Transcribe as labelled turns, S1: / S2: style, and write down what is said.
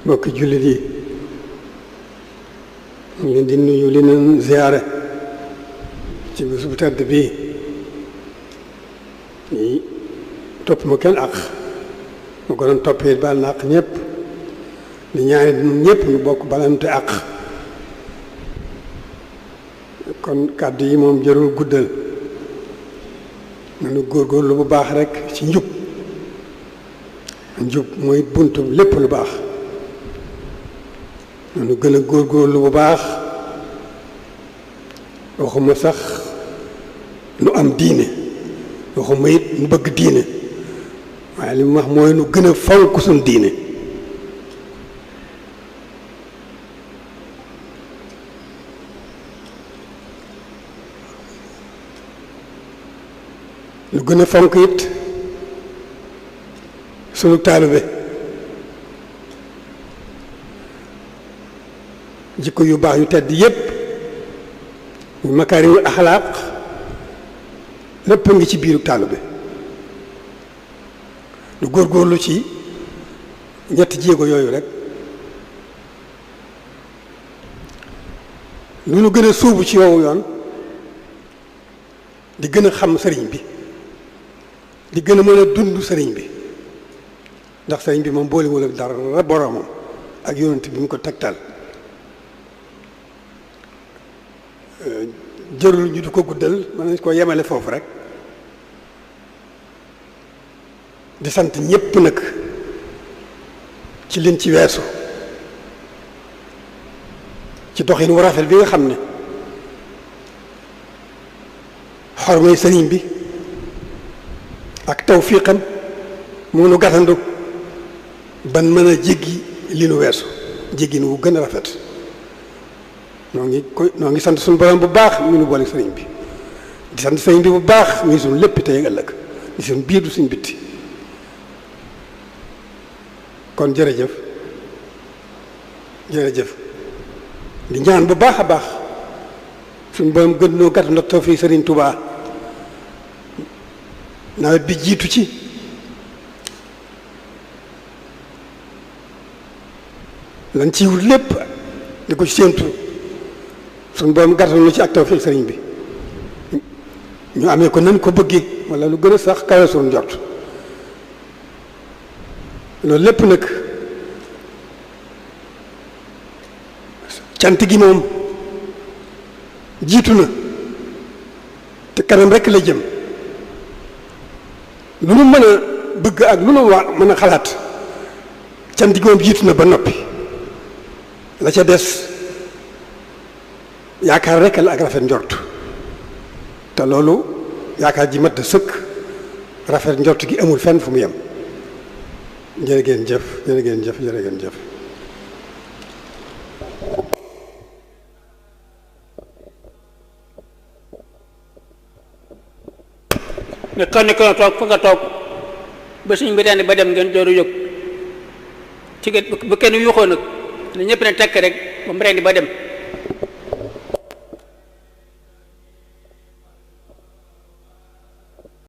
S1: mbokki jullit yi ñu leen di nuyu li leen ziyaare ci bés bu tedd bii ñi topp ma kenn àq ma ko doon toppee baal na àq ñëpp di ñaani ñun ñëpp ñu bokk balante àq kon kàddu yi moom jarul guddal nanu góorgóorlu bu baax rek ci njub mooy buntu lépp lu baax nanu gën a góorgóorlu bu baax waxuma sax nu am diine waxuma it nu bëgg diine waaye li mu wax mooy nu gën a fonk suñ diine nu gën a fonk it sunu taalibe jikko yu baax yu tedd yépp yu makaarimul axlaaq lépp ngi ci biiru taalibe lu góorgóorlu ci ñetti jéego yooyu rek lu nu gën a suubu ci yowu yoon di gën a xam sëriñ bi di gën a mën a dund sëriñ bi ndax sëriñ bi moom boolewul ak dara boroomam ak yonent bi mu ko tegtal jërul ñu du ko guddal mën nañ koo yemale foofu rek di sant ñépp nag ci liñ ci weesu ci doxin wu rafet bi nga xam ne xormay sëriñ bi ak tawfiqam mu nu gàttandu ban mën a jéggi li nu weesu jéggin wu gën a rafet noo ngi sant suñu borom bu baax mi nu boole sëriñ bi di sant sëriñ bi bu baax mi suñu lépp tey ak ëllëg di suñu biir du suñu bitti kon jërëjëf di ñaan bu baax a baax suñu borom gën noo gàtt ndox tawfiq sëriñ Touba nawet bi jiitu ci lan ci wut lépp di ko ci séentu suñu borom gàttal nu ci ak tawfiq sëriñ bi ñu amee ko nan ko bëggee wala lu gën a sax kawe suñu njort loolu lépp nag cant gi moom jiitu na te kanam rekk la jëm lu nu mën a bëgg ak lu nu mën a xalaat cant gi moom jiitu na ba noppi la ca des yaakaar rekk la ak rafet njort te loolu yaakaar ji mat da sëkk rafet njort gi amul fenn fu mu yem jërë ngeen jëf
S2: ne kon ko toog fa nga toog ba suñ bi daan ba dem ngeen dooru jóg ci bu kenn yuuxoo nag ne ñëpp ne tekk rek ba mu rendi ba dem